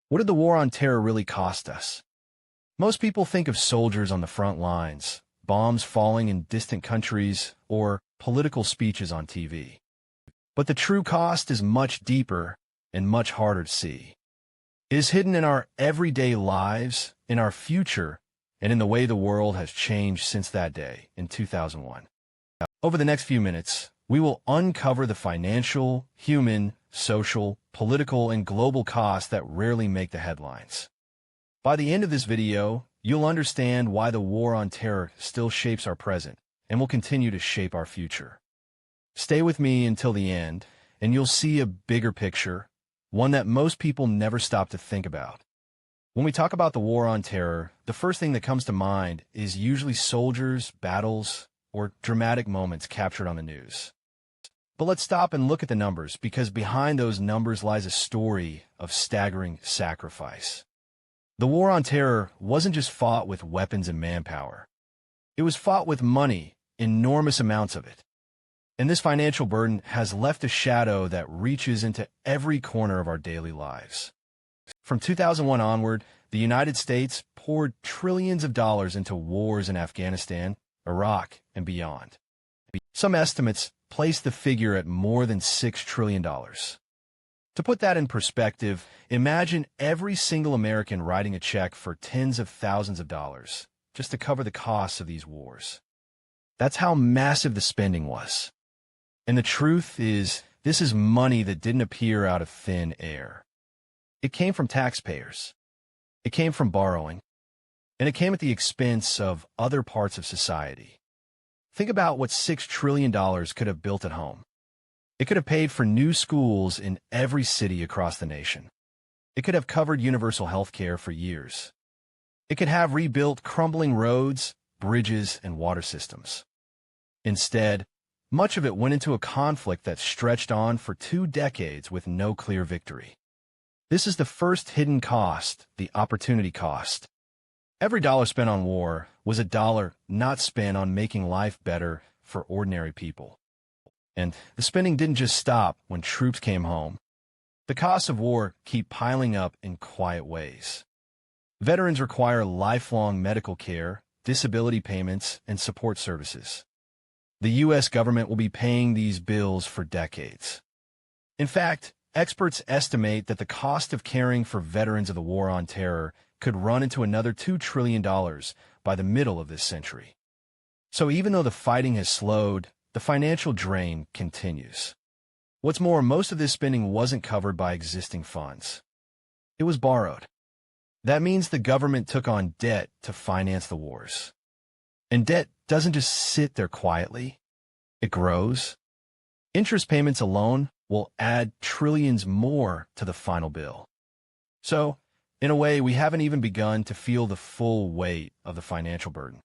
What did the war on terror really cost us? Most people think of soldiers on the front lines, bombs falling in distant countries, or political speeches on TV. But the true cost is much deeper and much harder to see. It is hidden in our everyday lives, in our future, and in the way the world has changed since that day in 2001. Over the next few minutes, we will uncover the financial, human, social, political, and global costs that rarely make the headlines. By the end of this video, you'll understand why the war on terror still shapes our present and will continue to shape our future. Stay with me until the end, and you'll see a bigger picture, one that most people never stop to think about. When we talk about the war on terror, the first thing that comes to mind is usually soldiers, battles, or dramatic moments captured on the news. But let's stop and look at the numbers, because behind those numbers lies a story of staggering sacrifice. The war on terror wasn't just fought with weapons and manpower. It was fought with money, enormous amounts of it. And this financial burden has left a shadow that reaches into every corner of our daily lives. From 2001 onward, the United States poured trillions of dollars into wars in Afghanistan, Iraq, and beyond. Some estimates place the figure at more than $6 trillion. To put that in perspective, imagine every single American writing a check for tens of thousands of dollars just to cover the costs of these wars. That's how massive the spending was. And the truth is, this is money that didn't appear out of thin air. It came from taxpayers. It came from borrowing. And it came at the expense of other parts of society. Think about what $6 trillion could have built at home. It could have paid for new schools in every city across the nation. It could have covered universal health care for years. It could have rebuilt crumbling roads, bridges, and water systems. Instead, much of it went into a conflict that stretched on for 2 decades with no clear victory. This is the first hidden cost, the opportunity cost. Every dollar spent on war was a dollar not spent on making life better for ordinary people. And the spending didn't just stop when troops came home. The costs of war keep piling up in quiet ways. Veterans require lifelong medical care, disability payments, and support services. The U.S. government will be paying these bills for decades. In fact, experts estimate that the cost of caring for veterans of the war on terror could run into another $2 trillion by the middle of this century. So even though the fighting has slowed, the financial drain continues. What's more, most of this spending wasn't covered by existing funds. It was borrowed. That means the government took on debt to finance the wars. And debt doesn't just sit there quietly. It grows. Interest payments alone will add trillions more to the final bill. So, in a way, we haven't even begun to feel the full weight of the financial burden.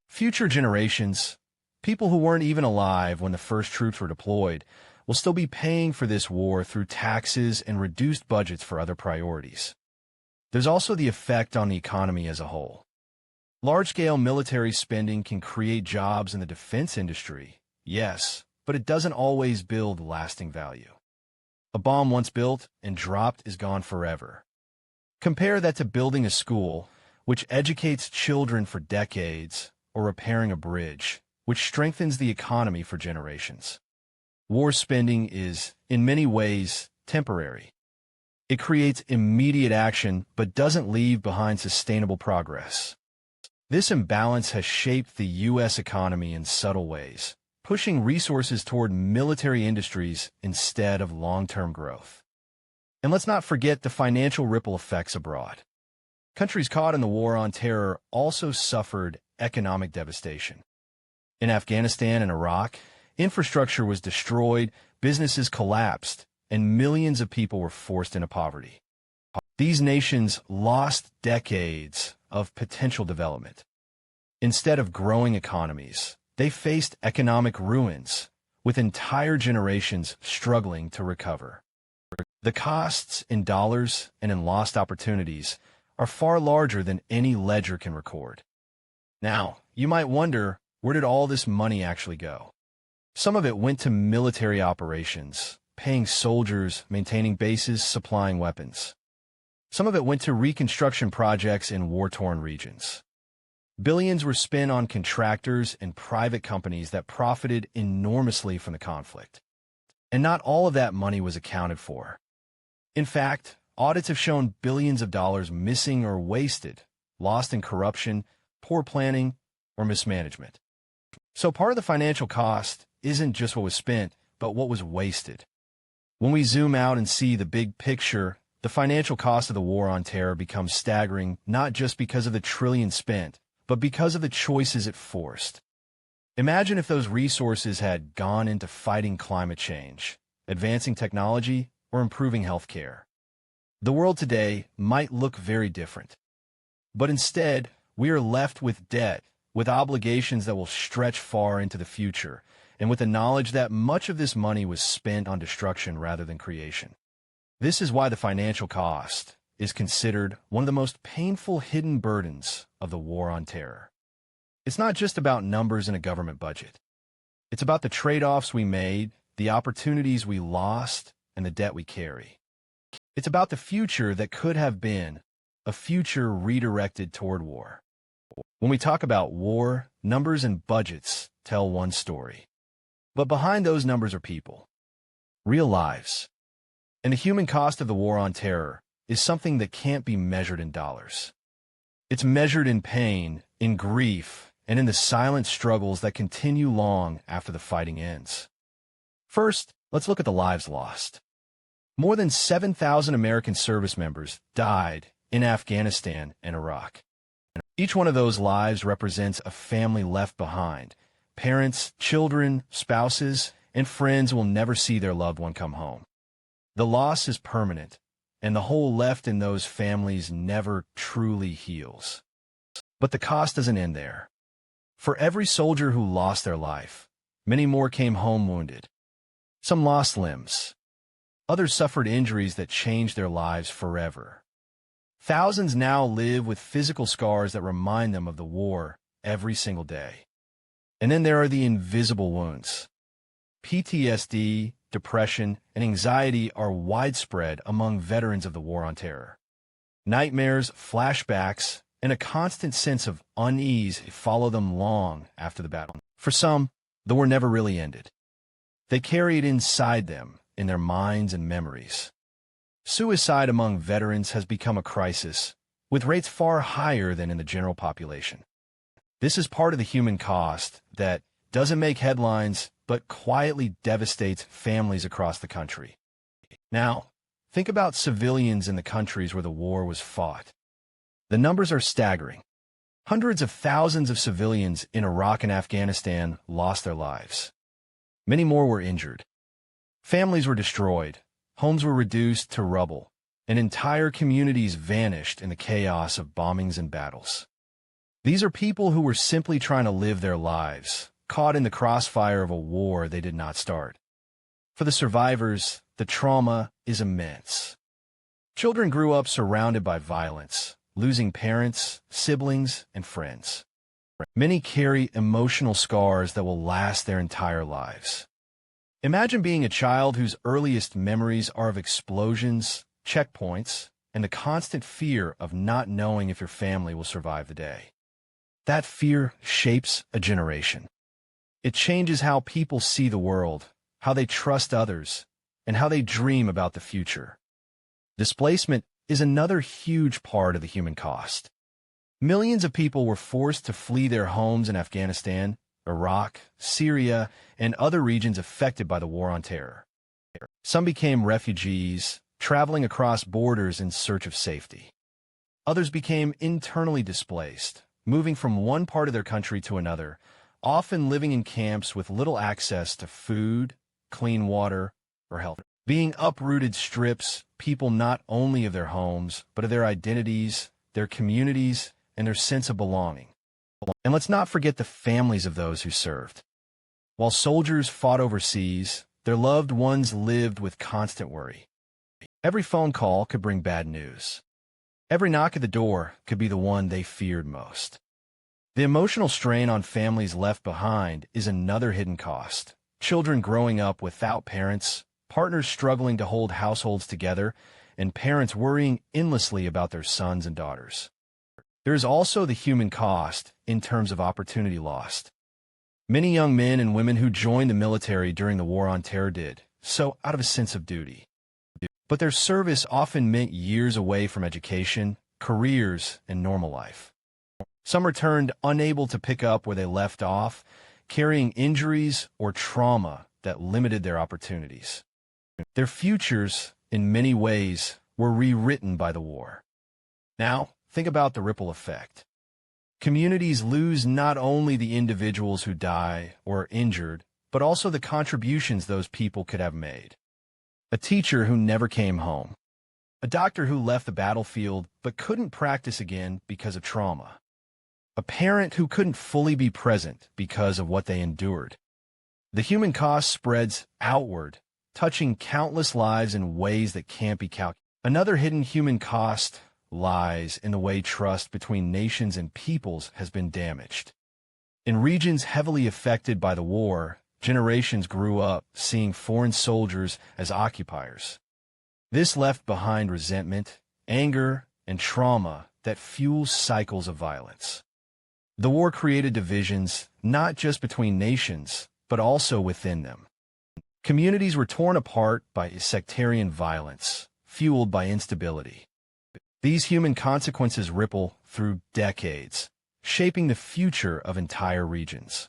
Future generations, people who weren't even alive when the first troops were deployed, will still be paying for this war through taxes and reduced budgets for other priorities. There's also the effect on the economy as a whole. Large-scale military spending can create jobs in the defense industry, yes, but it doesn't always build lasting value. A bomb once built and dropped is gone forever. Compare that to building a school, which educates children for decades, or repairing a bridge, which strengthens the economy for generations. War spending is, in many ways, temporary. It creates immediate action, but doesn't leave behind sustainable progress. This imbalance has shaped the U.S. economy in subtle ways, pushing resources toward military industries instead of long-term growth. And let's not forget the financial ripple effects abroad. Countries caught in the war on terror also suffered economic devastation. In Afghanistan and Iraq, infrastructure was destroyed, businesses collapsed, and millions of people were forced into poverty. These nations lost decades of potential development. Instead of growing economies, they faced economic ruins, with entire generations struggling to recover. The costs in dollars and in lost opportunities are far larger than any ledger can record. Now, you might wonder, where did all this money actually go? Some of it went to military operations, paying soldiers, maintaining bases, supplying weapons. Some of it went to reconstruction projects in war-torn regions. Billions were spent on contractors and private companies that profited enormously from the conflict. And not all of that money was accounted for. In fact, audits have shown billions of dollars missing or wasted, lost in corruption, poor planning, or mismanagement. So part of the financial cost isn't just what was spent, but what was wasted. When we zoom out and see the big picture, the financial cost of the war on terror becomes staggering, not just because of the trillions spent, but because of the choices it forced. Imagine if those resources had gone into fighting climate change, advancing technology, or improving healthcare. The world today might look very different. But instead, we are left with debt, with obligations that will stretch far into the future, and with the knowledge that much of this money was spent on destruction rather than creation. This is why the financial cost is considered one of the most painful hidden burdens of the war on terror. It's not just about numbers in a government budget. It's about the trade-offs we made, the opportunities we lost, and the debt we carry. It's about the future that could have been, a future redirected toward war. When we talk about war, numbers and budgets tell one story. But behind those numbers are people, real lives. And the human cost of the war on terror is something that can't be measured in dollars. It's measured in pain, in grief, and in the silent struggles that continue long after the fighting ends. First, let's look at the lives lost. More than 7,000 American service members died in Afghanistan and Iraq. Each one of those lives represents a family left behind. Parents, children, spouses, and friends will never see their loved one come home. The loss is permanent, and the hole left in those families never truly heals. But the cost doesn't end there. For every soldier who lost their life, many more came home wounded. Some lost limbs. Others suffered injuries that changed their lives forever. Thousands now live with physical scars that remind them of the war every single day. And then there are the invisible wounds. PTSD, depression, and anxiety are widespread among veterans of the war on terror. Nightmares, flashbacks, and a constant sense of unease follow them long after the battle. For some, the war never really ended. They carry it inside them, in their minds and memories. Suicide among veterans has become a crisis, with rates far higher than in the general population. This is part of the human cost that doesn't make headlines, but quietly devastates families across the country. Now, think about civilians in the countries where the war was fought. The numbers are staggering. Hundreds of thousands of civilians in Iraq and Afghanistan lost their lives. Many more were injured. Families were destroyed, homes were reduced to rubble, and entire communities vanished in the chaos of bombings and battles. These are people who were simply trying to live their lives, caught in the crossfire of a war they did not start. For the survivors, the trauma is immense. Children grew up surrounded by violence, losing parents, siblings, and friends. Many carry emotional scars that will last their entire lives. Imagine being a child whose earliest memories are of explosions, checkpoints, and the constant fear of not knowing if your family will survive the day. That fear shapes a generation. It changes how people see the world, how they trust others, and how they dream about the future. Displacement is another huge part of the human cost. Millions of people were forced to flee their homes in Afghanistan, Iraq, Syria, and other regions affected by the war on terror. Some became refugees, traveling across borders in search of safety. Others became internally displaced, moving from one part of their country to another, often living in camps with little access to food, clean water, or health. Being uprooted strips people not only of their homes, but of their identities, their communities, and their sense of belonging. And let's not forget the families of those who served. While soldiers fought overseas, their loved ones lived with constant worry. Every phone call could bring bad news. Every knock at the door could be the one they feared most. The emotional strain on families left behind is another hidden cost. Children growing up without parents, partners struggling to hold households together, and parents worrying endlessly about their sons and daughters. There is also the human cost in terms of opportunity lost. Many young men and women who joined the military during the War on Terror did so out of a sense of duty. But their service often meant years away from education, careers, and normal life. Some returned unable to pick up where they left off, carrying injuries or trauma that limited their opportunities. Their futures, in many ways, were rewritten by the war. Now, think about the ripple effect. Communities lose not only the individuals who die or are injured, but also the contributions those people could have made. A teacher who never came home. A doctor who left the battlefield but couldn't practice again because of trauma. A parent who couldn't fully be present because of what they endured. The human cost spreads outward, touching countless lives in ways that can't be calculated. Another hidden human cost lies in the way trust between nations and peoples has been damaged. In regions heavily affected by the war, generations grew up seeing foreign soldiers as occupiers. This left behind resentment, anger, and trauma that fuels cycles of violence. The war created divisions not just between nations, but also within them. Communities were torn apart by sectarian violence, fueled by instability. These human consequences ripple through decades, shaping the future of entire regions.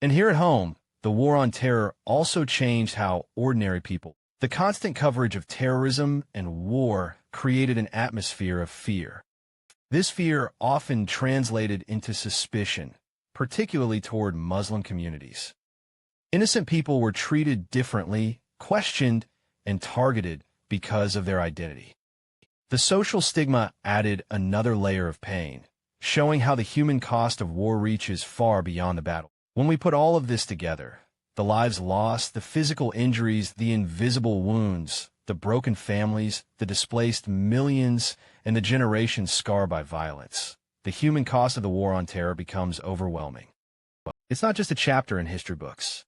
And here at home, the War on Terror also changed how ordinary people. The constant coverage of terrorism and war created an atmosphere of fear. This fear often translated into suspicion, particularly toward Muslim communities. Innocent people were treated differently, questioned, and targeted because of their identity. The social stigma added another layer of pain, showing how the human cost of war reaches far beyond the battle. When we put all of this together, the lives lost, the physical injuries, the invisible wounds, the broken families, the displaced millions, and the generations scarred by violence, the human cost of the War on Terror becomes overwhelming. It's not just a chapter in history books.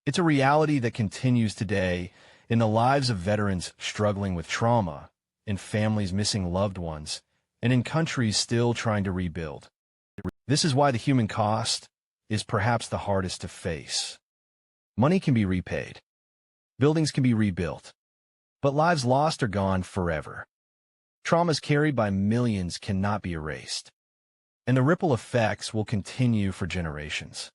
It's a reality that continues today in the lives of veterans struggling with trauma, in families missing loved ones, and in countries still trying to rebuild. This is why the human cost is perhaps the hardest to face. Money can be repaid. Buildings can be rebuilt. But lives lost are gone forever. Traumas carried by millions cannot be erased. And the ripple effects will continue for generations.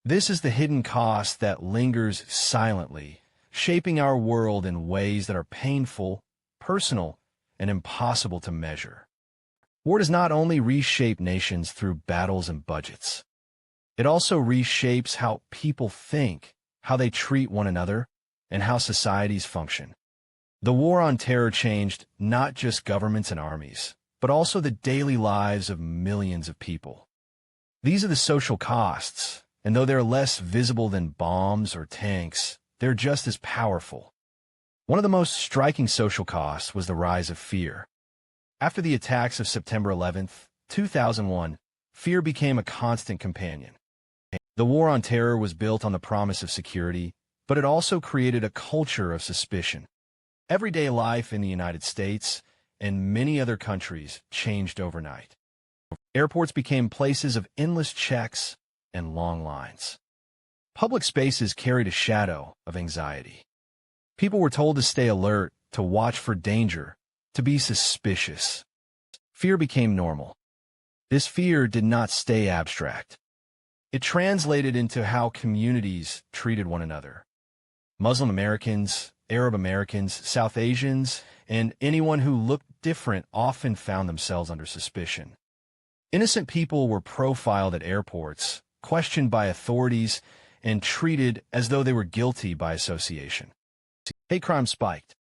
This is the hidden cost that lingers silently, shaping our world in ways that are painful, personal, and impossible to measure. War does not only reshape nations through battles and budgets. It also reshapes how people think, how they treat one another, and how societies function. The War on Terror changed not just governments and armies, but also the daily lives of millions of people. These are the social costs, and though they're less visible than bombs or tanks, they're just as powerful. One of the most striking social costs was the rise of fear. After the attacks of September 11th, 2001, fear became a constant companion. The War on Terror was built on the promise of security, but it also created a culture of suspicion. Everyday life in the United States and many other countries changed overnight. Airports became places of endless checks and long lines. Public spaces carried a shadow of anxiety. People were told to stay alert, to watch for danger, to be suspicious. Fear became normal. This fear did not stay abstract. It translated into how communities treated one another. Muslim Americans, Arab Americans, South Asians, and anyone who looked different often found themselves under suspicion. Innocent people were profiled at airports, questioned by authorities, and treated as though they were guilty by association. Hate crime spiked.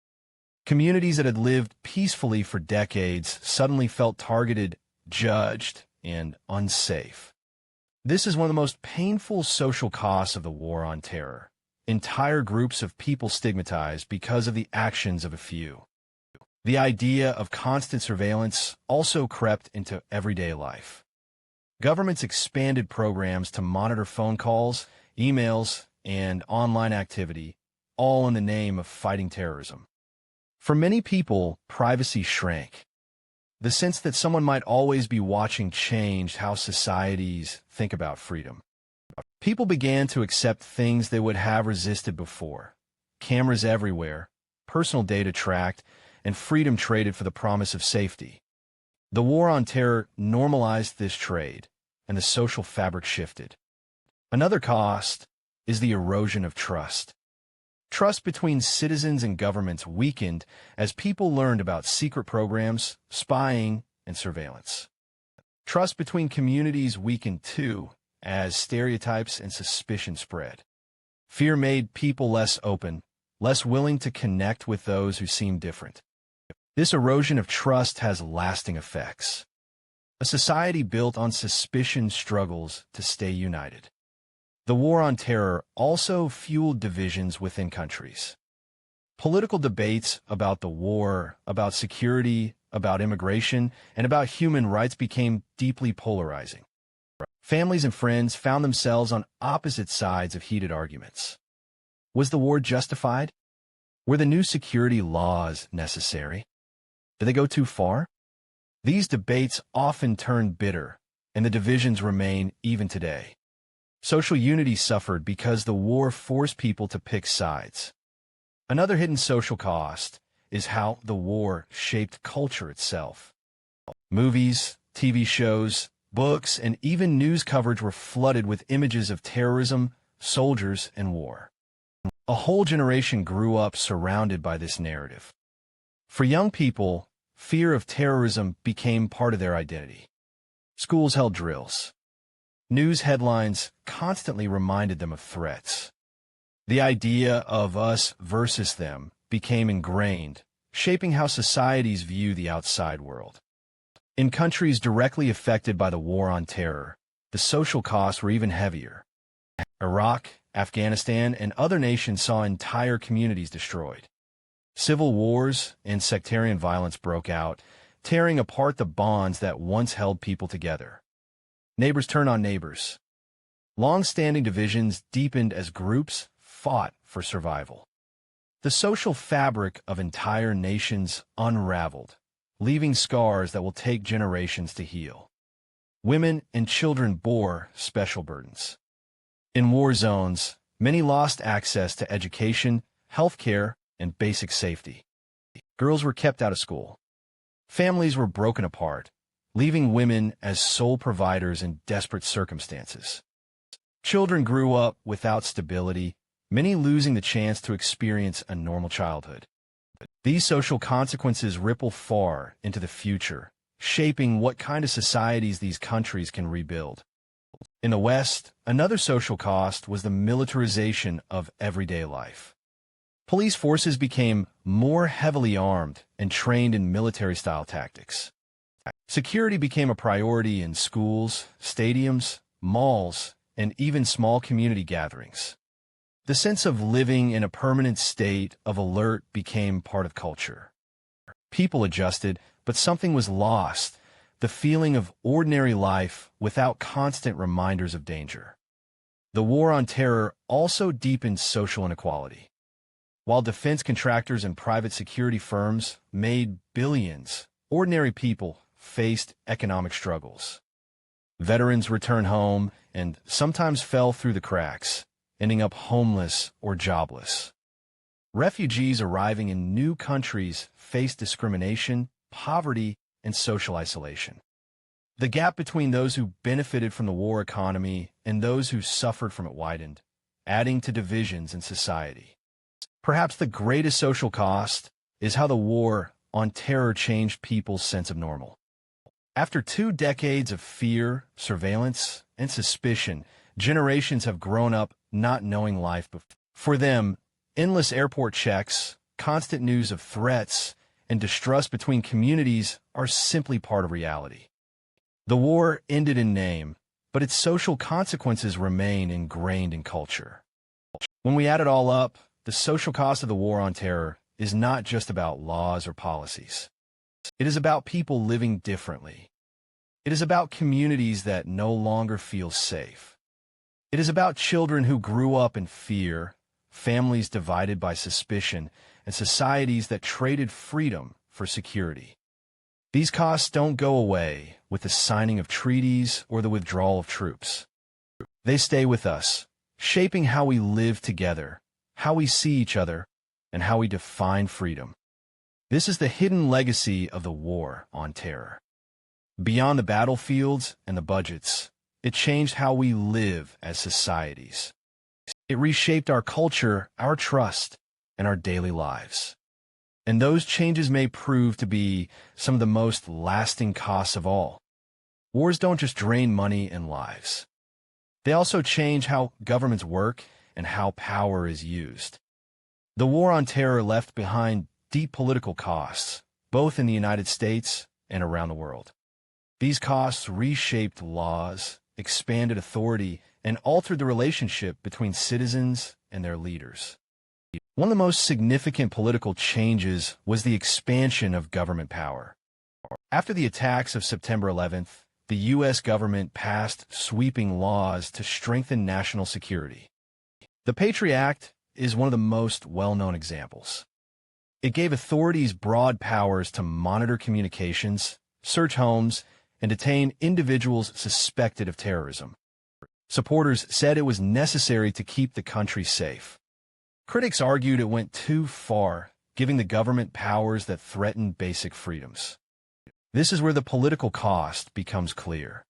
Communities that had lived peacefully for decades suddenly felt targeted, judged, and unsafe. This is one of the most painful social costs of the War on Terror. Entire groups of people stigmatized because of the actions of a few. The idea of constant surveillance also crept into everyday life. Governments expanded programs to monitor phone calls, emails, and online activity, all in the name of fighting terrorism. For many people, privacy shrank. The sense that someone might always be watching changed how societies think about freedom. People began to accept things they would have resisted before. Cameras everywhere, personal data tracked, and freedom traded for the promise of safety. The war on terror normalized this trade, and the social fabric shifted. Another cost is the erosion of trust. Trust between citizens and governments weakened as people learned about secret programs, spying, and surveillance. Trust between communities weakened too, as stereotypes and suspicion spread. Fear made people less open, less willing to connect with those who seemed different. This erosion of trust has lasting effects. A society built on suspicion struggles to stay united. The war on terror also fueled divisions within countries. Political debates about the war, about security, about immigration, and about human rights became deeply polarizing. Families and friends found themselves on opposite sides of heated arguments. Was the war justified? Were the new security laws necessary? Did they go too far? These debates often turn bitter, and the divisions remain even today. Social unity suffered because the war forced people to pick sides. Another hidden social cost is how the war shaped culture itself. Movies, TV shows, books, and even news coverage were flooded with images of terrorism, soldiers, and war. A whole generation grew up surrounded by this narrative. For young people, fear of terrorism became part of their identity. Schools held drills. News headlines constantly reminded them of threats. The idea of us versus them became ingrained, shaping how societies view the outside world. In countries directly affected by the war on terror, the social costs were even heavier. Iraq, Afghanistan, and other nations saw entire communities destroyed. Civil wars and sectarian violence broke out, tearing apart the bonds that once held people together. Neighbors turned on neighbors. Long-standing divisions deepened as groups fought for survival. The social fabric of entire nations unraveled, leaving scars that will take generations to heal. Women and children bore special burdens. In war zones, many lost access to education, healthcare, and basic safety. Girls were kept out of school. Families were broken apart, leaving women as sole providers in desperate circumstances. Children grew up without stability, many losing the chance to experience a normal childhood. These social consequences ripple far into the future, shaping what kind of societies these countries can rebuild. In the West, another social cost was the militarization of everyday life. Police forces became more heavily armed and trained in military-style tactics. Security became a priority in schools, stadiums, malls, and even small community gatherings. The sense of living in a permanent state of alert became part of culture. People adjusted, but something was lost, the feeling of ordinary life without constant reminders of danger. The war on terror also deepened social inequality. While defense contractors and private security firms made billions, ordinary people faced economic struggles. Veterans returned home and sometimes fell through the cracks, ending up homeless or jobless. Refugees arriving in new countries faced discrimination, poverty, and social isolation. The gap between those who benefited from the war economy and those who suffered from it widened, adding to divisions in society. Perhaps the greatest social cost is how the war on terror changed people's sense of normal. After 2 decades of fear, surveillance, and suspicion, generations have grown up not knowing life before. For them, endless airport checks, constant news of threats, and distrust between communities are simply part of reality. The war ended in name, but its social consequences remain ingrained in culture. When we add it all up, the social cost of the war on terror is not just about laws or policies. It is about people living differently. It is about communities that no longer feel safe. It is about children who grew up in fear, families divided by suspicion, and societies that traded freedom for security. These costs don't go away with the signing of treaties or the withdrawal of troops. They stay with us, shaping how we live together, how we see each other, and how we define freedom. This is the hidden legacy of the War on Terror. Beyond the battlefields and the budgets, it changed how we live as societies. It reshaped our culture, our trust, and our daily lives. And those changes may prove to be some of the most lasting costs of all. Wars don't just drain money and lives. They also change how governments work and how power is used. The War on Terror left behind deep political costs, both in the United States and around the world. These costs reshaped laws, expanded authority, and altered the relationship between citizens and their leaders. One of the most significant political changes was the expansion of government power. After the attacks of September 11th, the U.S. government passed sweeping laws to strengthen national security. The Patriot Act is one of the most well-known examples. It gave authorities broad powers to monitor communications, search homes, and detain individuals suspected of terrorism. Supporters said it was necessary to keep the country safe. Critics argued it went too far, giving the government powers that threatened basic freedoms. This is where the political cost becomes clear.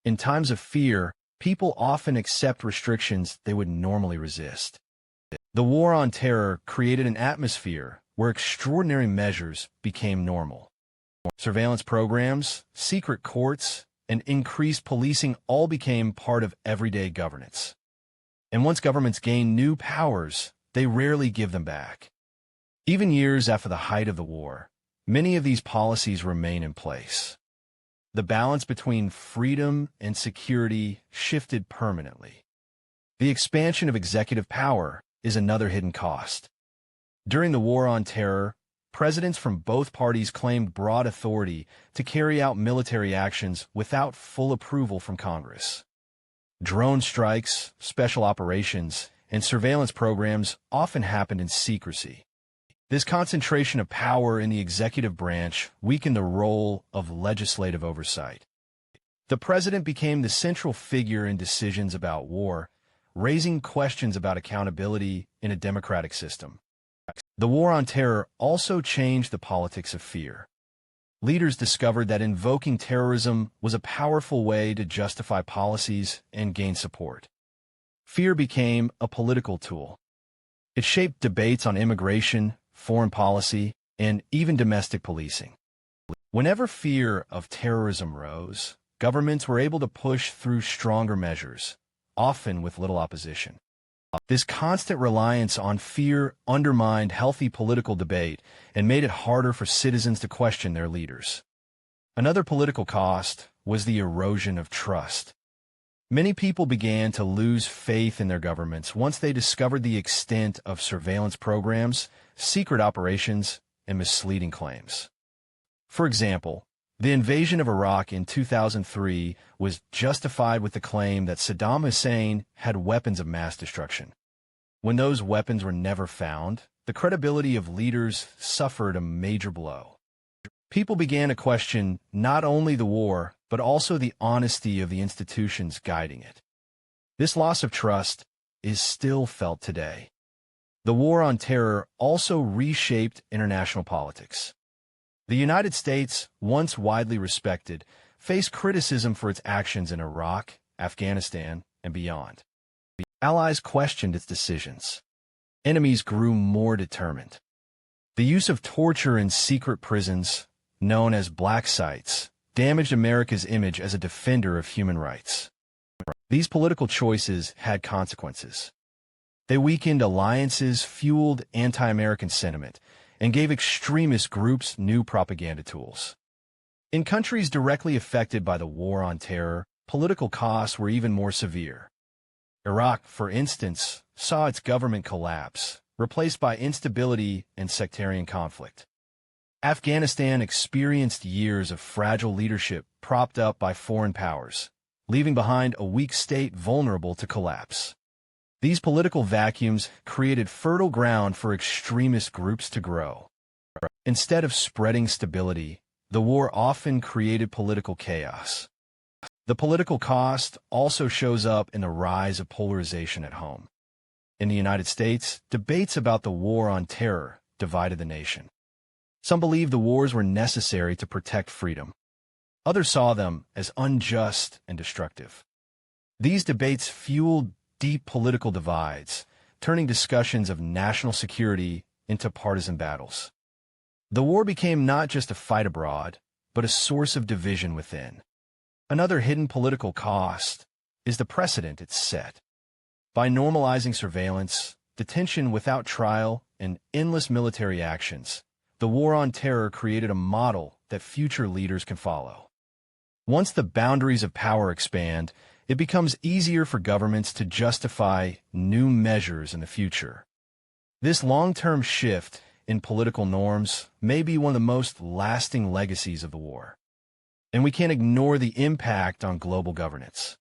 In times of fear, people often accept restrictions they would normally resist. The War on Terror created an atmosphere where extraordinary measures became normal. Surveillance programs, secret courts, and increased policing all became part of everyday governance. And once governments gain new powers, they rarely give them back. Even years after the height of the war, many of these policies remain in place. The balance between freedom and security shifted permanently. The expansion of executive power is another hidden cost. During the War on Terror, presidents from both parties claimed broad authority to carry out military actions without full approval from Congress. Drone strikes, special operations, and surveillance programs often happened in secrecy. This concentration of power in the executive branch weakened the role of legislative oversight. The president became the central figure in decisions about war, raising questions about accountability in a democratic system. The War on Terror also changed the politics of fear. Leaders discovered that invoking terrorism was a powerful way to justify policies and gain support. Fear became a political tool. It shaped debates on immigration, foreign policy, and even domestic policing. Whenever fear of terrorism rose, governments were able to push through stronger measures, often with little opposition. This constant reliance on fear undermined healthy political debate and made it harder for citizens to question their leaders. Another political cost was the erosion of trust. Many people began to lose faith in their governments once they discovered the extent of surveillance programs, secret operations, and misleading claims. For example, the invasion of Iraq in 2003 was justified with the claim that Saddam Hussein had weapons of mass destruction. When those weapons were never found, the credibility of leaders suffered a major blow. People began to question not only the war, but also the honesty of the institutions guiding it. This loss of trust is still felt today. The War on Terror also reshaped international politics. The United States, once widely respected, faced criticism for its actions in Iraq, Afghanistan, and beyond. Allies questioned its decisions. Enemies grew more determined. The use of torture in secret prisons, known as black sites, damaged America's image as a defender of human rights. These political choices had consequences. They weakened alliances, fueled anti-American sentiment, and gave extremist groups new propaganda tools. In countries directly affected by the War on Terror, political costs were even more severe. Iraq, for instance, saw its government collapse, replaced by instability and sectarian conflict. Afghanistan experienced years of fragile leadership propped up by foreign powers, leaving behind a weak state vulnerable to collapse. These political vacuums created fertile ground for extremist groups to grow. Instead of spreading stability, the war often created political chaos. The political cost also shows up in the rise of polarization at home. In the United States, debates about the war on terror divided the nation. Some believed the wars were necessary to protect freedom. Others saw them as unjust and destructive. These debates fueled deep political divides, turning discussions of national security into partisan battles. The war became not just a fight abroad, but a source of division within. Another hidden political cost is the precedent it set. By normalizing surveillance, detention without trial, and endless military actions, the war on terror created a model that future leaders can follow. Once the boundaries of power expand, it becomes easier for governments to justify new measures in the future. This long-term shift in political norms may be one of the most lasting legacies of the war. And we can't ignore the impact on global governance.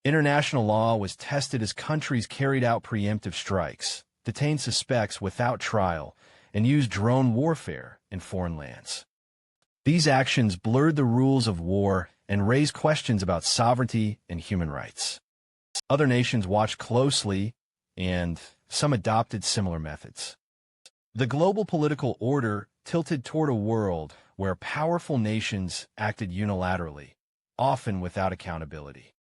International law was tested as countries carried out preemptive strikes, detained suspects without trial, and used drone warfare in foreign lands. These actions blurred the rules of war and raised questions about sovereignty and human rights. Other nations watched closely, and some adopted similar methods. The global political order tilted toward a world where powerful nations acted unilaterally, often without accountability.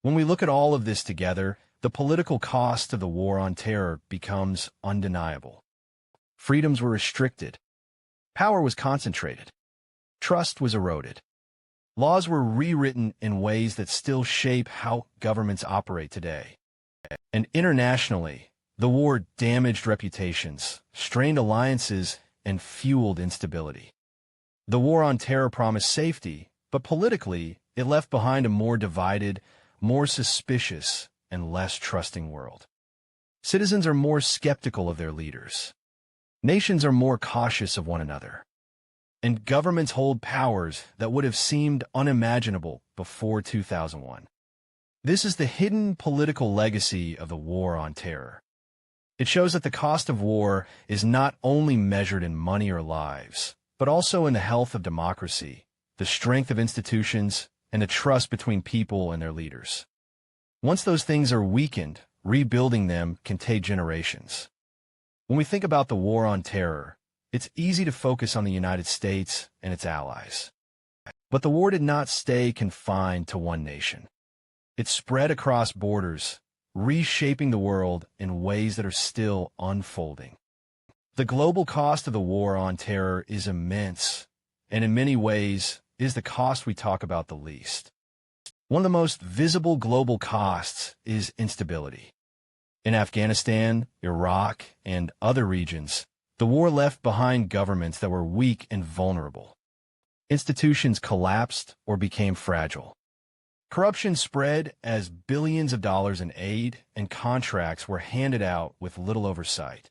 When we look at all of this together, the political cost of the war on terror becomes undeniable. Freedoms were restricted. Power was concentrated. Trust was eroded. Laws were rewritten in ways that still shape how governments operate today. And internationally, the war damaged reputations, strained alliances, and fueled instability. The war on terror promised safety, but politically, it left behind a more divided, more suspicious, and less trusting world. Citizens are more skeptical of their leaders. Nations are more cautious of one another. And governments hold powers that would have seemed unimaginable before 2001. This is the hidden political legacy of the war on terror. It shows that the cost of war is not only measured in money or lives, but also in the health of democracy, the strength of institutions, and the trust between people and their leaders. Once those things are weakened, rebuilding them can take generations. When we think about the war on terror, it's easy to focus on the United States and its allies. But the war did not stay confined to one nation. It spread across borders, reshaping the world in ways that are still unfolding. The global cost of the war on terror is immense, and in many ways is the cost we talk about the least. One of the most visible global costs is instability. In Afghanistan, Iraq, and other regions, the war left behind governments that were weak and vulnerable. Institutions collapsed or became fragile. Corruption spread as billions of dollars in aid and contracts were handed out with little oversight.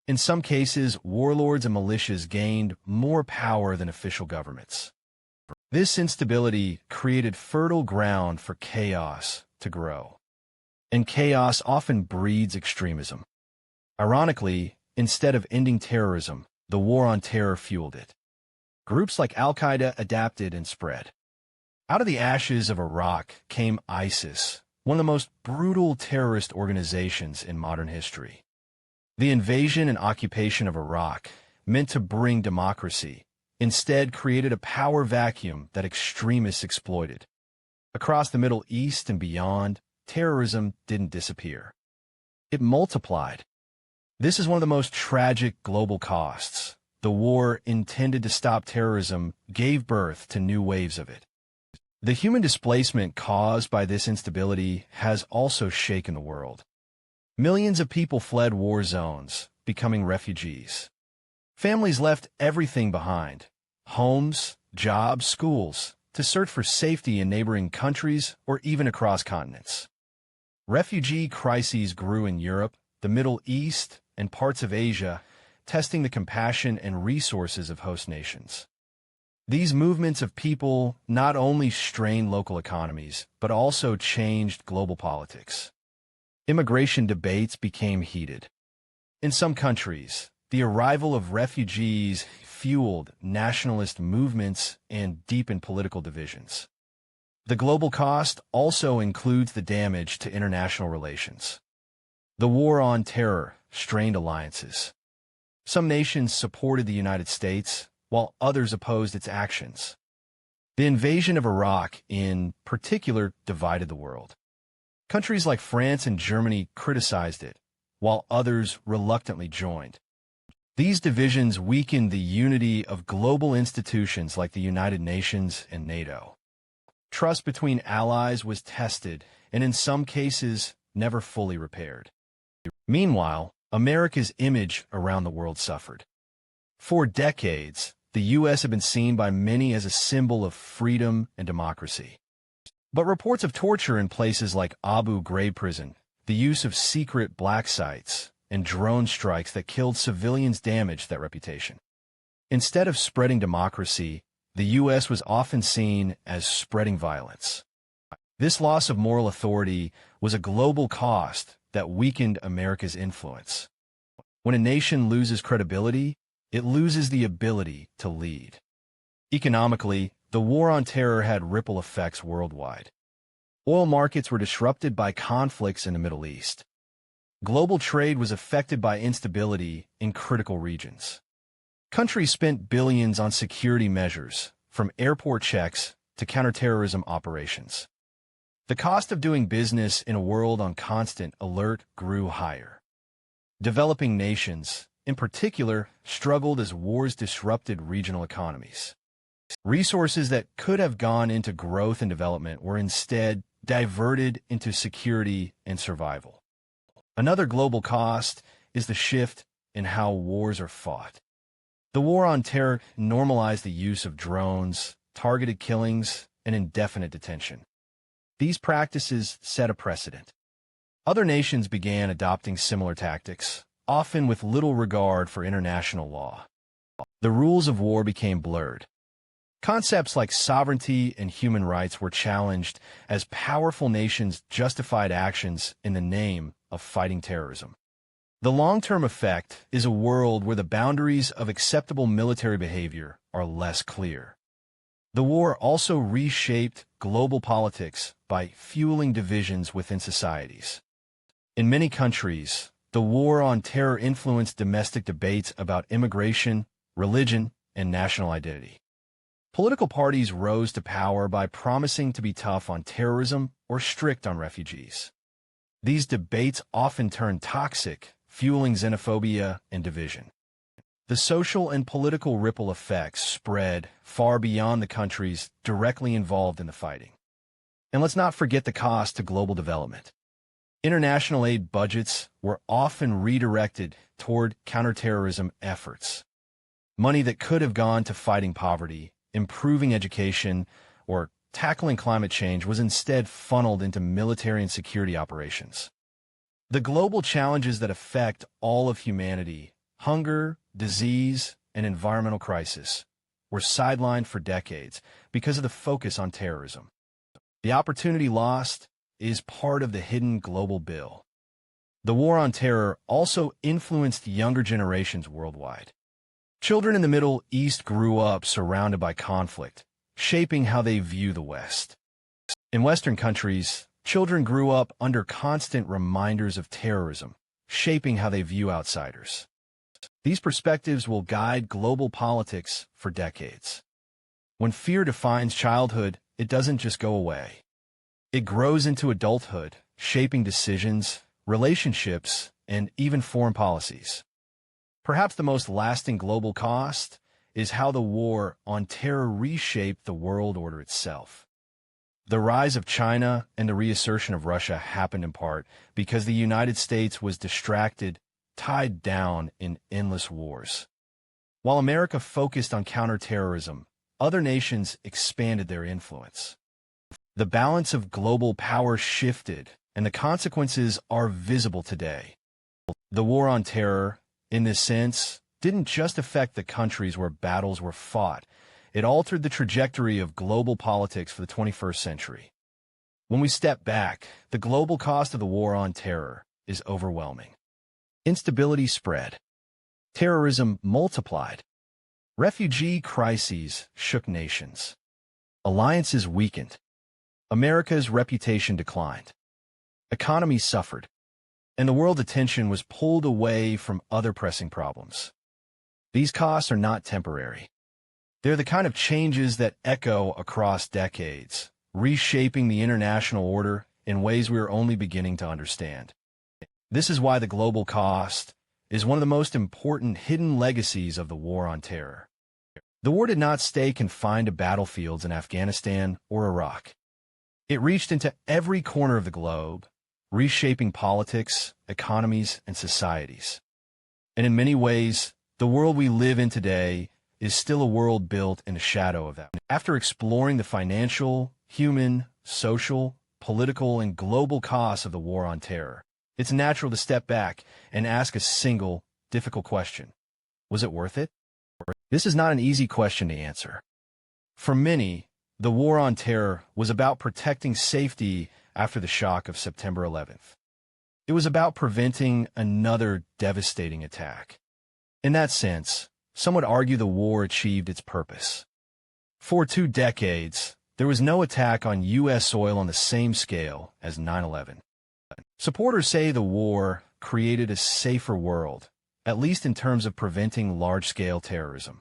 In some cases, warlords and militias gained more power than official governments. This instability created fertile ground for chaos to grow. And chaos often breeds extremism. Ironically, instead of ending terrorism, the war on terror fueled it. Groups like Al-Qaeda adapted and spread. Out of the ashes of Iraq came ISIS, one of the most brutal terrorist organizations in modern history. The invasion and occupation of Iraq, meant to bring democracy, instead created a power vacuum that extremists exploited. Across the Middle East and beyond, terrorism didn't disappear. It multiplied. This is one of the most tragic global costs. The war intended to stop terrorism gave birth to new waves of it. The human displacement caused by this instability has also shaken the world. Millions of people fled war zones, becoming refugees. Families left everything behind, homes, jobs, schools, to search for safety in neighboring countries or even across continents. Refugee crises grew in Europe, the Middle East, and parts of Asia, testing the compassion and resources of host nations. These movements of people not only strained local economies, but also changed global politics. Immigration debates became heated. In some countries, the arrival of refugees fueled nationalist movements and deepened political divisions. The global cost also includes the damage to international relations. The war on terror strained alliances. Some nations supported the United States, while others opposed its actions. The invasion of Iraq, in particular, divided the world. Countries like France and Germany criticized it, while others reluctantly joined. These divisions weakened the unity of global institutions like the United Nations and NATO. Trust between allies was tested, and in some cases, never fully repaired. Meanwhile, America's image around the world suffered. For decades, the U.S. had been seen by many as a symbol of freedom and democracy. But reports of torture in places like Abu Ghraib prison, the use of secret black sites, and drone strikes that killed civilians damaged that reputation. Instead of spreading democracy, the U.S. was often seen as spreading violence. This loss of moral authority was a global cost that weakened America's influence. When a nation loses credibility, it loses the ability to lead. Economically, the war on terror had ripple effects worldwide. Oil markets were disrupted by conflicts in the Middle East. Global trade was affected by instability in critical regions. Countries spent billions on security measures, from airport checks to counterterrorism operations. The cost of doing business in a world on constant alert grew higher. Developing nations, in particular, struggled as wars disrupted regional economies. Resources that could have gone into growth and development were instead diverted into security and survival. Another global cost is the shift in how wars are fought. The war on terror normalized the use of drones, targeted killings, and indefinite detention. These practices set a precedent. Other nations began adopting similar tactics, often with little regard for international law. The rules of war became blurred. Concepts like sovereignty and human rights were challenged as powerful nations justified actions in the name of fighting terrorism. The long-term effect is a world where the boundaries of acceptable military behavior are less clear. The war also reshaped global politics by fueling divisions within societies. In many countries, the war on terror influenced domestic debates about immigration, religion, and national identity. Political parties rose to power by promising to be tough on terrorism or strict on refugees. These debates often turned toxic, fueling xenophobia and division. The social and political ripple effects spread far beyond the countries directly involved in the fighting. And let's not forget the cost to global development. International aid budgets were often redirected toward counterterrorism efforts. Money that could have gone to fighting poverty, improving education, or tackling climate change was instead funneled into military and security operations. The global challenges that affect all of humanity, hunger, disease, and environmental crisis, were sidelined for decades because of the focus on terrorism. The opportunity lost is part of the hidden global bill. The war on terror also influenced younger generations worldwide. Children in the Middle East grew up surrounded by conflict, shaping how they view the West. In Western countries, children grew up under constant reminders of terrorism, shaping how they view outsiders. These perspectives will guide global politics for decades. When fear defines childhood, it doesn't just go away. It grows into adulthood, shaping decisions, relationships, and even foreign policies. Perhaps the most lasting global cost is how the war on terror reshaped the world order itself. The rise of China and the reassertion of Russia happened in part because the United States was distracted, tied down in endless wars. While America focused on counterterrorism, other nations expanded their influence. The balance of global power shifted, and the consequences are visible today. The war on terror, in this sense, didn't just affect the countries where battles were fought. It altered the trajectory of global politics for the 21st century. When we step back, the global cost of the war on terror is overwhelming. Instability spread. Terrorism multiplied. Refugee crises shook nations. Alliances weakened. America's reputation declined. Economies suffered. And the world's attention was pulled away from other pressing problems. These costs are not temporary. They're the kind of changes that echo across decades, reshaping the international order in ways we are only beginning to understand. This is why the global cost is one of the most important hidden legacies of the war on terror. The war did not stay confined to battlefields in Afghanistan or Iraq. It reached into every corner of the globe, reshaping politics, economies, and societies. And in many ways, the world we live in today is still a world built in the shadow of that. After exploring the financial, human, social, political, and global costs of the war on terror, it's natural to step back and ask a single, difficult question. Was it worth it? This is not an easy question to answer. For many, the war on terror was about protecting safety after the shock of September 11th. It was about preventing another devastating attack. In that sense, some would argue the war achieved its purpose. For 2 decades, there was no attack on U.S. soil on the same scale as 9/11. Supporters say the war created a safer world, at least in terms of preventing large-scale terrorism.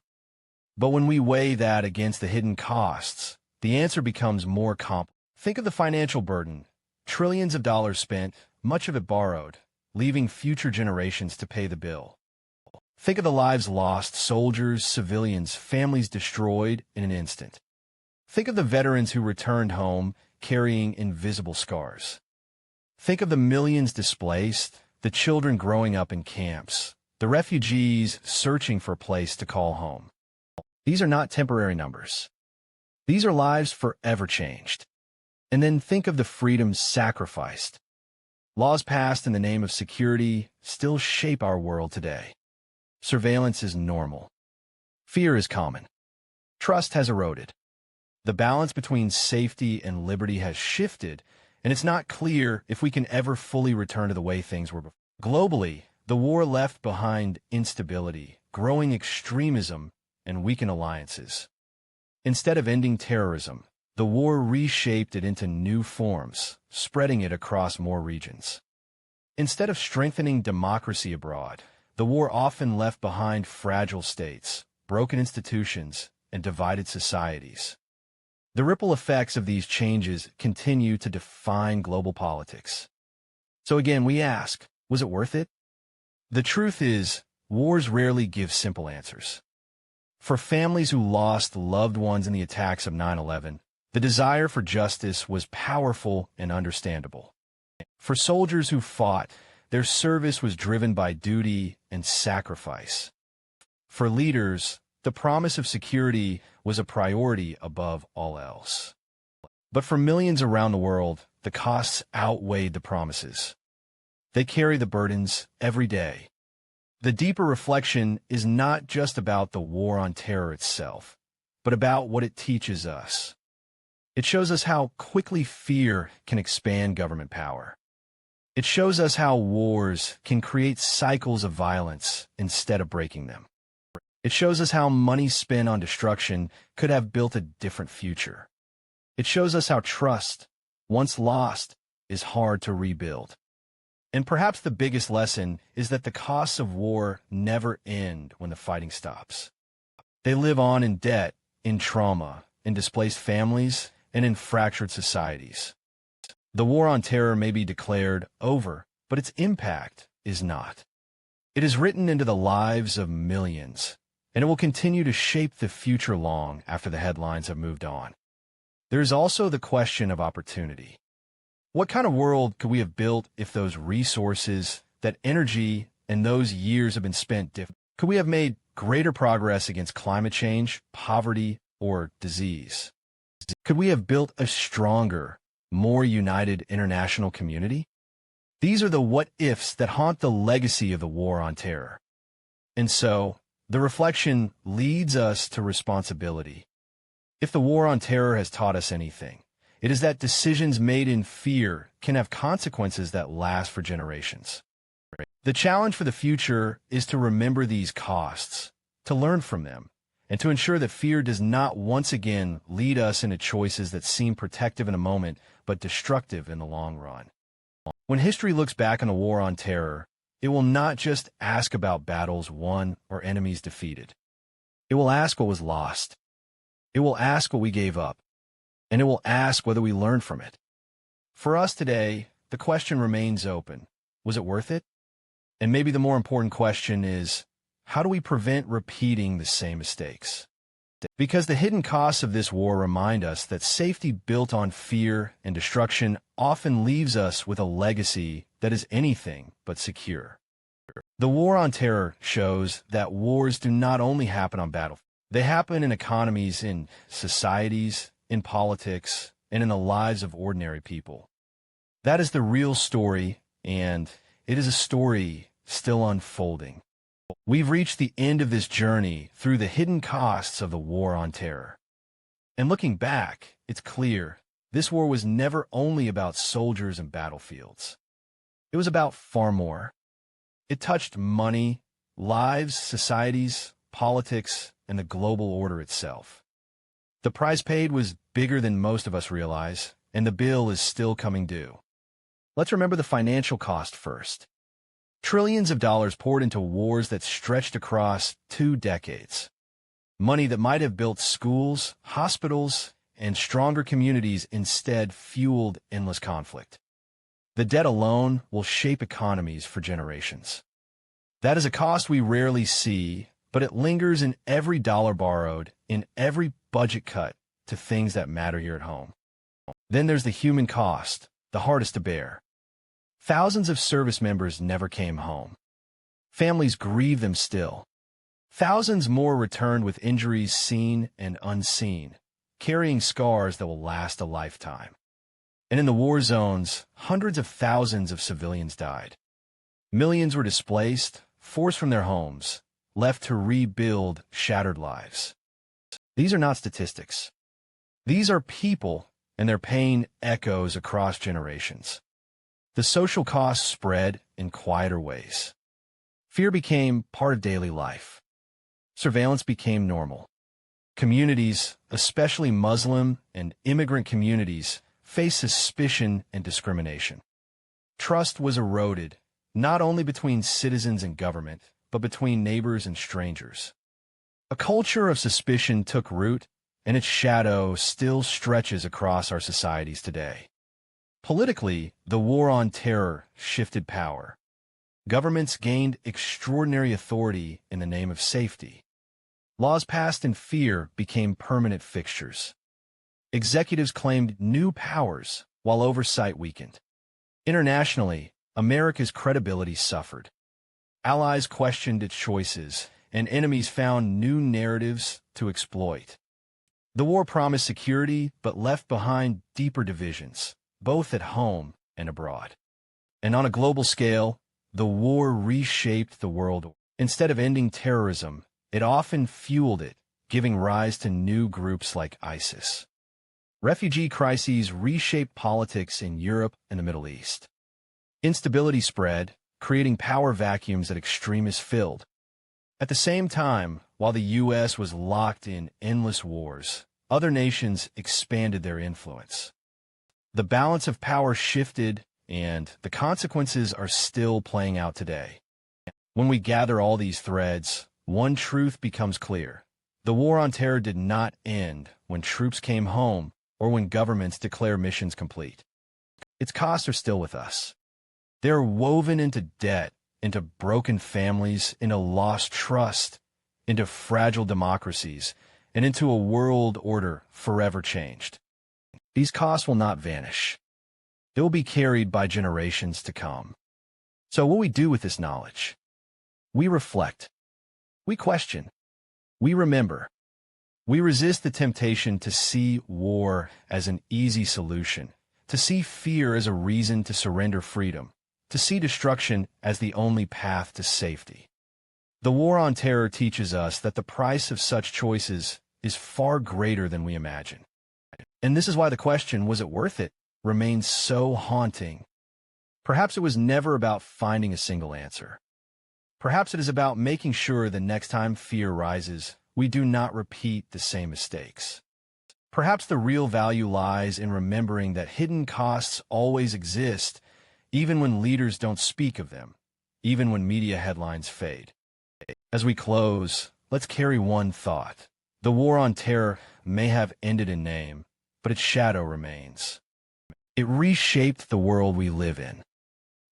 But when we weigh that against the hidden costs, the answer becomes more complex. Think of the financial burden, trillions of dollars spent, much of it borrowed, leaving future generations to pay the bill. Think of the lives lost, soldiers, civilians, families destroyed in an instant. Think of the veterans who returned home carrying invisible scars. Think of the millions displaced, the children growing up in camps, the refugees searching for a place to call home. These are not temporary numbers. These are lives forever changed. And then think of the freedoms sacrificed. Laws passed in the name of security still shape our world today. Surveillance is normal. Fear is common. Trust has eroded. The balance between safety and liberty has shifted, and it's not clear if we can ever fully return to the way things were before. Globally, the war left behind instability, growing extremism, and weakened alliances. Instead of ending terrorism, the war reshaped it into new forms, spreading it across more regions. Instead of strengthening democracy abroad, the war often left behind fragile states, broken institutions, and divided societies. The ripple effects of these changes continue to define global politics. So again, we ask, was it worth it? The truth is, wars rarely give simple answers. For families who lost loved ones in the attacks of 9/11, the desire for justice was powerful and understandable. For soldiers who fought, their service was driven by duty and sacrifice. For leaders, the promise of security was a priority above all else. But for millions around the world, the costs outweighed the promises. They carry the burdens every day. The deeper reflection is not just about the war on terror itself, but about what it teaches us. It shows us how quickly fear can expand government power. It shows us how wars can create cycles of violence instead of breaking them. It shows us how money spent on destruction could have built a different future. It shows us how trust, once lost, is hard to rebuild. And perhaps the biggest lesson is that the costs of war never end when the fighting stops. They live on in debt, in trauma, in displaced families, and in fractured societies. The war on terror may be declared over, but its impact is not. It is written into the lives of millions, and it will continue to shape the future long after the headlines have moved on. There is also the question of opportunity. What kind of world could we have built if those resources, that energy, and those years have been spent differently? Could we have made greater progress against climate change, poverty, or disease? Could we have built a stronger, more united international community? These are the what-ifs that haunt the legacy of the war on terror. And so, the reflection leads us to responsibility. If the war on terror has taught us anything, It is that decisions made in fear can have consequences that last for generations. The challenge for the future is to remember these costs, to learn from them, and to ensure that fear does not once again lead us into choices that seem protective in a moment but destructive in the long run. When history looks back on the war on terror, it will not just ask about battles won or enemies defeated. It will ask what was lost. It will ask what we gave up. And it will ask whether we learned from it. For us today, the question remains open. Was it worth it? And maybe the more important question is, how do we prevent repeating the same mistakes? Because the hidden costs of this war remind us that safety built on fear and destruction often leaves us with a legacy that is anything but secure. The war on terror shows that wars do not only happen on battlefields. They happen in economies, in societies, in politics, and in the lives of ordinary people. That is the real story, and it is a story still unfolding. We've reached the end of this journey through the hidden costs of the war on terror. And looking back, it's clear this war was never only about soldiers and battlefields. It was about far more. It touched money, lives, societies, politics, and the global order itself. The price paid was bigger than most of us realize, and the bill is still coming due. Let's remember the financial cost first. Trillions of dollars poured into wars that stretched across 2 decades. Money that might have built schools, hospitals, and stronger communities instead fueled endless conflict. The debt alone will shape economies for generations. That is a cost we rarely see, but it lingers in every dollar borrowed, in every budget cut to things that matter here at home. Then there's the human cost, the hardest to bear. Thousands of service members never came home. Families grieve them still. Thousands more returned with injuries seen and unseen, carrying scars that will last a lifetime. And in the war zones, hundreds of thousands of civilians died. Millions were displaced, forced from their homes, left to rebuild shattered lives. These are not statistics. These are people, and their pain echoes across generations. The social costs spread in quieter ways. Fear became part of daily life. Surveillance became normal. Communities, especially Muslim and immigrant communities, faced suspicion and discrimination. Trust was eroded, not only between citizens and government, but between neighbors and strangers. A culture of suspicion took root, and its shadow still stretches across our societies today. Politically, the war on terror shifted power. Governments gained extraordinary authority in the name of safety. Laws passed in fear became permanent fixtures. Executives claimed new powers while oversight weakened. Internationally, America's credibility suffered. Allies questioned its choices, and enemies found new narratives to exploit. The war promised security but left behind deeper divisions, both at home and abroad. And on a global scale, the war reshaped the world. Instead of ending terrorism, it often fueled it, giving rise to new groups like ISIS. Refugee crises reshaped politics in Europe and the Middle East. Instability spread, creating power vacuums that extremists filled. At the same time, while the U.S. was locked in endless wars, other nations expanded their influence. The balance of power shifted, and the consequences are still playing out today. When we gather all these threads, one truth becomes clear. The war on terror did not end when troops came home or when governments declare missions complete. Its costs are still with us. They're woven into debt, into broken families, into lost trust, into fragile democracies, and into a world order forever changed. These costs will not vanish. They will be carried by generations to come. So what we do with this knowledge? We reflect. We question. We remember. We resist the temptation to see war as an easy solution, to see fear as a reason to surrender freedom, to see destruction as the only path to safety. The war on terror teaches us that the price of such choices is far greater than we imagine. And this is why the question, was it worth it, remains so haunting. Perhaps it was never about finding a single answer. Perhaps it is about making sure the next time fear rises, we do not repeat the same mistakes. Perhaps the real value lies in remembering that hidden costs always exist, even when leaders don't speak of them, even when media headlines fade. As we close, let's carry one thought. The war on terror may have ended in name, but its shadow remains. It reshaped the world we live in.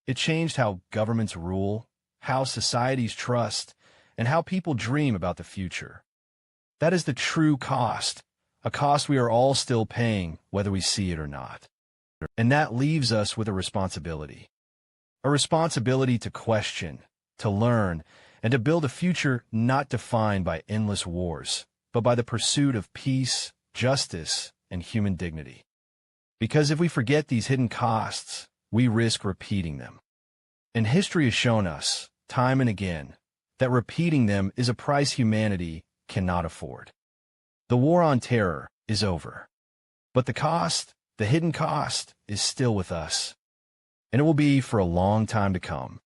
It changed how governments rule, how societies trust, and how people dream about the future. That is the true cost, a cost we are all still paying, whether we see it or not. And that leaves us with a responsibility. A responsibility to question, to learn, and to build a future not defined by endless wars, but by the pursuit of peace, justice, and human dignity. Because if we forget these hidden costs, we risk repeating them. And history has shown us, time and again, that repeating them is a price humanity cannot afford. The war on terror is over. But the cost, the hidden cost, is still with us. And it will be for a long time to come.